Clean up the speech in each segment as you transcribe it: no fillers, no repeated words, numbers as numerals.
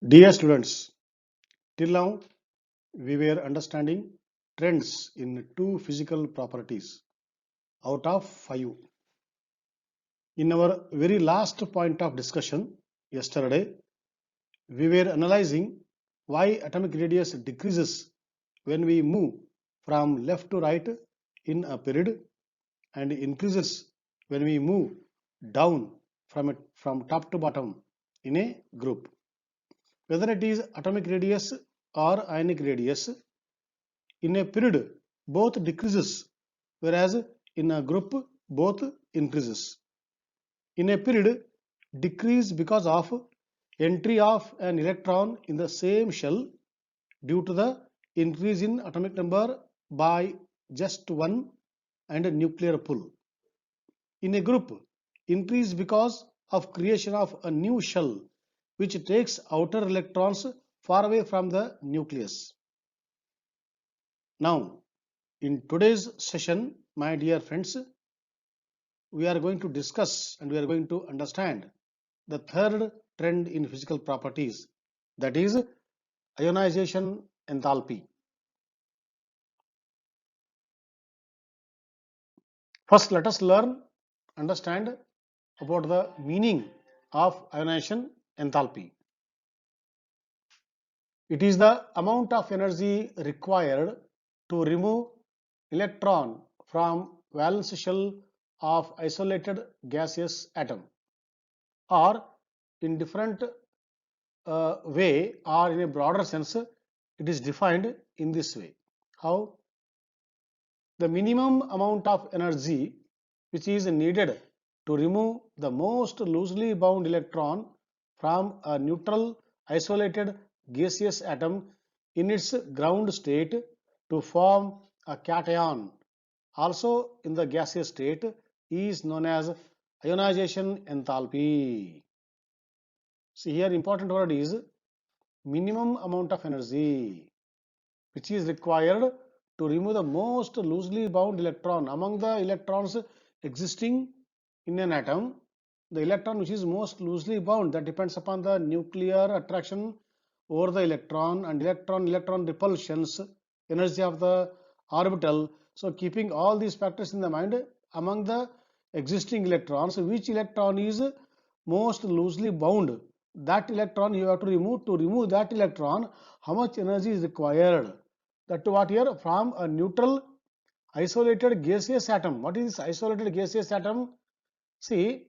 Dear students, till now we were understanding trends in two physical properties out of five. In our very last point of discussion yesterday, we were analyzing why atomic radius decreases when we move from left to right in a period and increases when we move down from top to bottom in a group. Whether it is atomic radius or ionic radius, in a period, both decreases, whereas in a group, both increases. In a period, decrease because of entry of an electron in the same shell due to the increase in atomic number by just one and a nuclear pull. In a group, increase because of creation of a new shell which takes outer electrons far away from the nucleus. Now, in today's session, my dear friends, we are going to discuss and we are going to understand the third trend in physical properties, that is ionization enthalpy. First, let us understand about the meaning of ionization enthalpy. It is the amount of energy required to remove electron from valence shell of isolated gaseous atom, or in different way, or in a broader sense, it is defined in this way. How? The minimum amount of energy which is needed to remove the most loosely bound electron from a neutral isolated gaseous atom in its ground state to form a cation, also in the gaseous state, is known as ionization enthalpy. See here, important word is minimum amount of energy which is required to remove the most loosely bound electron among the electrons existing in an atom. The electron which is most loosely bound, that depends upon the nuclear attraction over the electron and electron repulsions, energy of the orbital. So keeping all these factors in the mind, among the existing electrons, which electron is most loosely bound, that electron you have to remove. To remove that electron, how much energy is required? That to what here? From a neutral isolated gaseous atom. What is this isolated gaseous atom? See,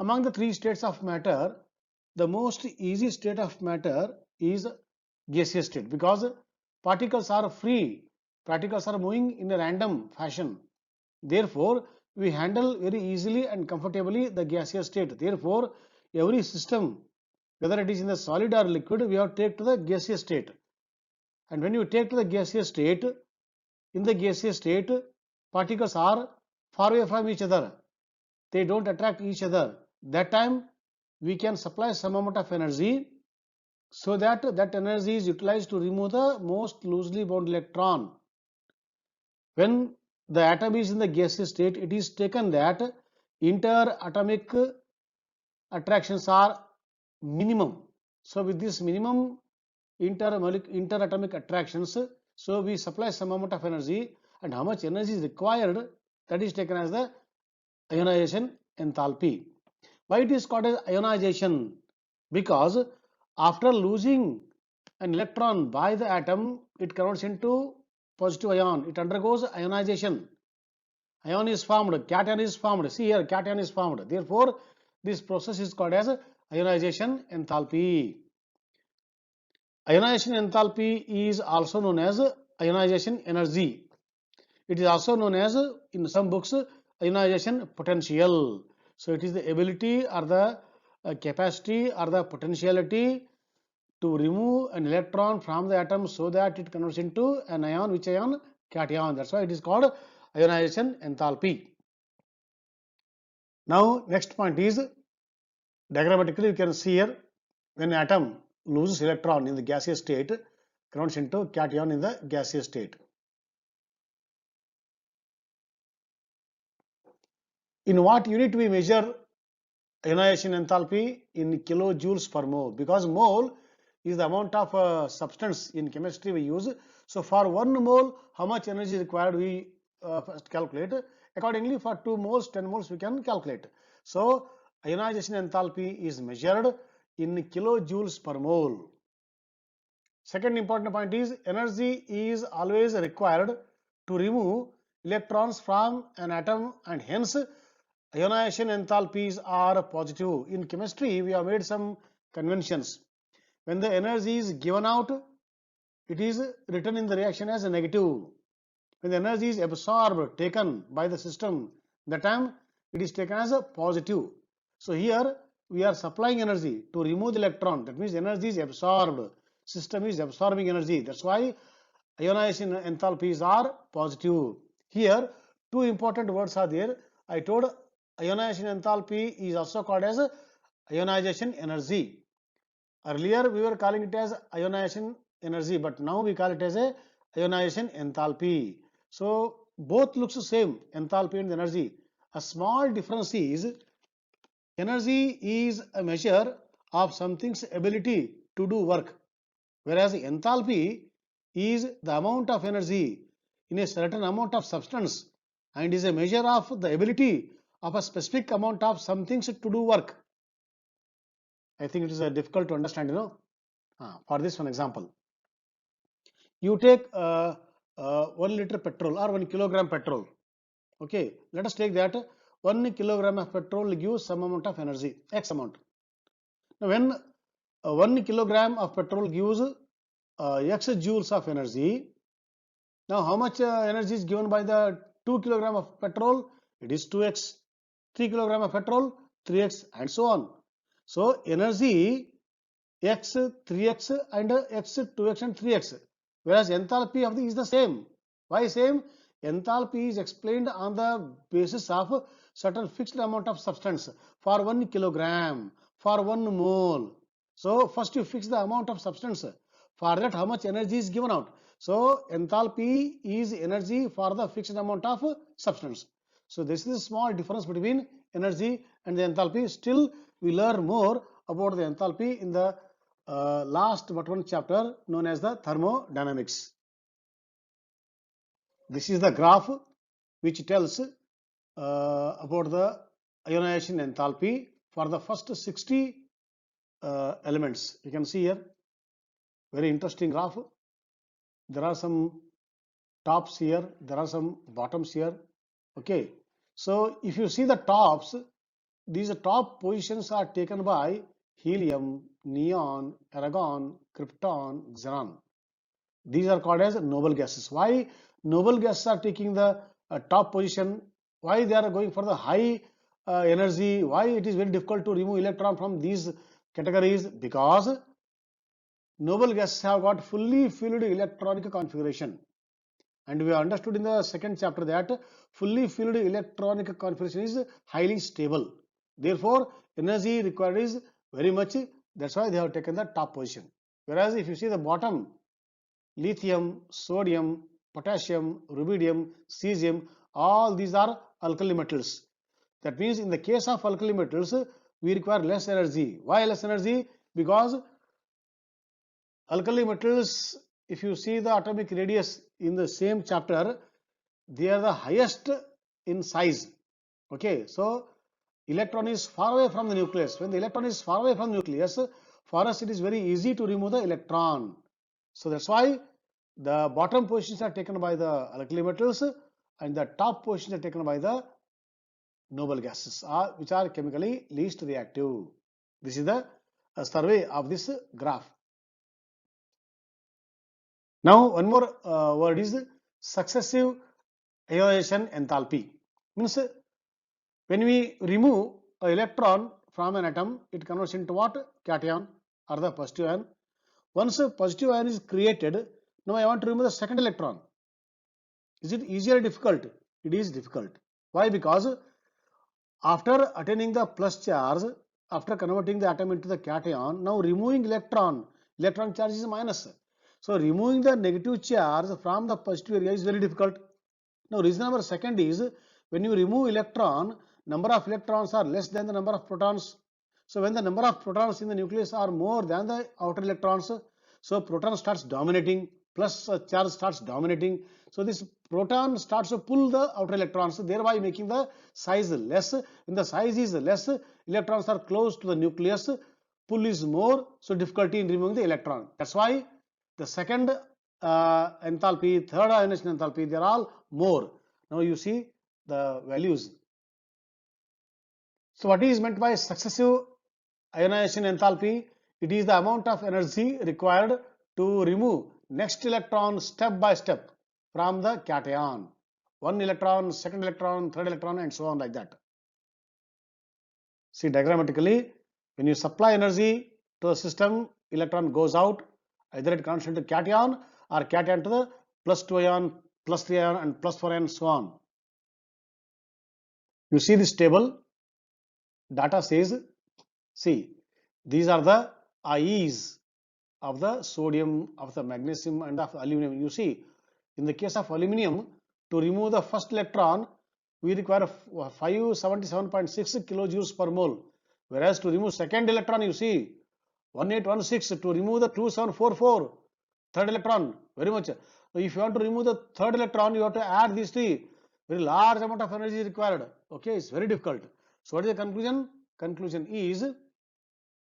among the three states of matter, the most easy state of matter is gaseous state, because particles are free, particles are moving in a random fashion. Therefore, we handle very easily and comfortably the gaseous state. Therefore, every system, whether it is in the solid or liquid, we have to take to the gaseous state. And when you take to the gaseous state, in the gaseous state, particles are far away from each other. They don't attract each other. That time, we can supply some amount of energy so that that energy is utilized to remove the most loosely bound electron. When the atom is in the gaseous state, it is taken that interatomic attractions are minimum. So with this minimum interatomic attractions, so we supply some amount of energy, and how much energy is required, that is taken as the ionization enthalpy. Why it is called as ionization? Because after losing an electron by the atom, it converts into positive ion. It undergoes ionization. Ion is formed, cation is formed. See here, cation is formed. Therefore, this process is called as ionization enthalpy. Ionization enthalpy is also known as ionization energy. It is also known as, in some books, ionization potential. So it is the ability or the capacity or the potentiality to remove an electron from the atom so that it converts into an ion. Which ion? Cation. That's why it is called ionization enthalpy. Now next point is, diagrammatically you can see here, when atom loses electron in the gaseous state, converts into cation in the gaseous state. In what unit we measure ionization enthalpy? In kilojoules per mole, because mole is the amount of substance in chemistry we use. So for 1 mole, how much energy is required we first calculate. Accordingly, for 2 moles, 10 moles we can calculate. So ionization enthalpy is measured in kilojoules per mole. Second important point is energy is always required to remove electrons from an atom, and hence ionization enthalpies are positive. In chemistry, we have made some conventions. When the energy is given out, it is written in the reaction as a negative. When the energy is absorbed, taken by the system, that time it is taken as a positive. So here we are supplying energy to remove the electron. That means energy is absorbed. System is absorbing energy. That's why ionization enthalpies are positive. Here two important words are there. I told ionization enthalpy is also called as ionization energy. Earlier we were calling it as ionization energy, but now we call it as a ionization enthalpy. So both looks the same, enthalpy and energy. A small difference is energy is a measure of something's ability to do work, whereas enthalpy is the amount of energy in a certain amount of substance and is a measure of the ability of a specific amount of some things to do work. I think it is difficult to understand, for this one example. You take 1 liter petrol or 1 kilogram petrol. Okay, let us take that 1 kilogram of petrol gives some amount of energy, X amount. Now, when 1 kilogram of petrol gives X joules of energy, now how much energy is given by the 2 kilogram of petrol? It is 2x. 3 kilogram of petrol, 3x, and so on. So energy x, 3x, and x, 2x, and 3x. Whereas enthalpy of is the same. Why same? Enthalpy is explained on the basis of certain fixed amount of substance for 1 kilogram, for 1 mole. So first you fix the amount of substance. For that, how much energy is given out. So enthalpy is energy for the fixed amount of substance. So this is a small difference between energy and the enthalpy. Still, we learn more about the enthalpy in the last but one chapter known as the thermodynamics. This is the graph which tells about the ionization enthalpy for the first 60 elements. You can see here, very interesting graph. There are some tops here, there are some bottoms here. Okay, so if you see the tops, these top positions are taken by helium, neon, argon, krypton, xenon. These are called as noble gases. Why noble gases are taking the top position? Why they are going for the high energy? Why it is very difficult to remove electron from these categories? Because noble gases have got fully filled electronic configuration. And we understood in the second chapter that fully filled electronic configuration is highly stable. Therefore, energy required is very much. That's why they have taken the top position. Whereas if you see the bottom, lithium, sodium, potassium, rubidium, cesium, all these are alkali metals. That means in the case of alkali metals, we require less energy. Why less energy? Because alkali metals, if you see the atomic radius in the same chapter, they are the highest in size. Okay, so electron is far away from the nucleus. When the electron is far away from the nucleus, for us it is very easy to remove the electron. So that's why the bottom positions are taken by the alkali metals and the top positions are taken by the noble gases, which are chemically least reactive. This is the survey of this graph. Now one more word is successive ionization enthalpy. Means when we remove an electron from an atom, it converts into what? Cation or the positive ion. Once a positive ion is created, now I want to remove the second electron. Is it easier or difficult? It is difficult. Why? Because after attaining the plus charge, after converting the atom into the cation, now removing electron charge is minus. So removing the negative charge from the positive area is very difficult. Now reason number second is when you remove electron, number of electrons are less than the number of protons. So when the number of protons in the nucleus are more than the outer electrons, so proton starts dominating, plus charge starts dominating. So this proton starts to pull the outer electrons, thereby making the size less. When the size is less, electrons are close to the nucleus, pull is more, so difficulty in removing the electron. That's why the second enthalpy, third ionization enthalpy, they are all more. Now you see the values. So what is meant by successive ionization enthalpy? It is the amount of energy required to remove next electron step by step from the cation. One electron, second electron, third electron, and so on like that. See diagrammatically, when you supply energy to the system, electron goes out, either it comes into cation or cation to the plus 2 ion, plus 3 ion, and plus 4 ion, so on. You see this table, data says, see, these are the IEs of the sodium, of the magnesium, and of the aluminum. You see, in the case of aluminum, to remove the first electron, we require 577.6 kilojoules per mole. Whereas to remove second electron, you see, 1816. To remove the 2744, third electron, very much. So if you want to remove the third electron, you have to add these three. Very large amount of energy is required. Okay, it's very difficult. So what is the conclusion? Conclusion is,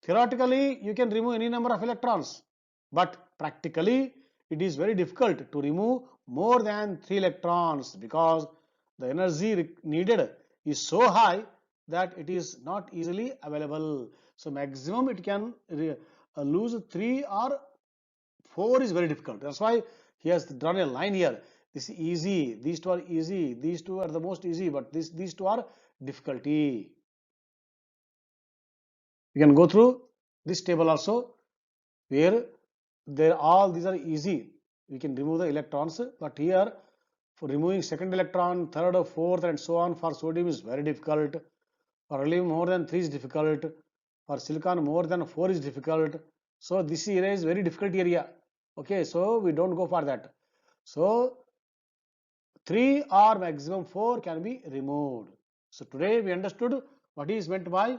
theoretically, you can remove any number of electrons, but practically, it is very difficult to remove more than 3 electrons because the energy needed is so high that it is not easily available. So maximum it can lose 3 or 4 is very difficult. That's why he has drawn a line here. This is easy, these two are easy, these two are the most easy, but these two are difficulty. You can go through this table also, where all these are easy. We can remove the electrons, but here for removing second electron, third or fourth, and so on for sodium is very difficult. For aluminum more than 3 is difficult. For silicon more than 4 is difficult. So this area is very difficult area. Okay, so we don't go for that. So 3 or maximum 4 can be removed. So today we understood what is meant by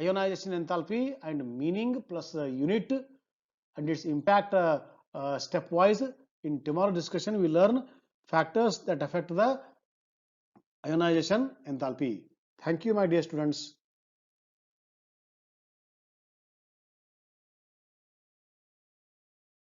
ionization enthalpy and meaning plus unit and its impact stepwise. In tomorrow discussion, we learn factors that affect the ionization enthalpy. Thank you, my dear students.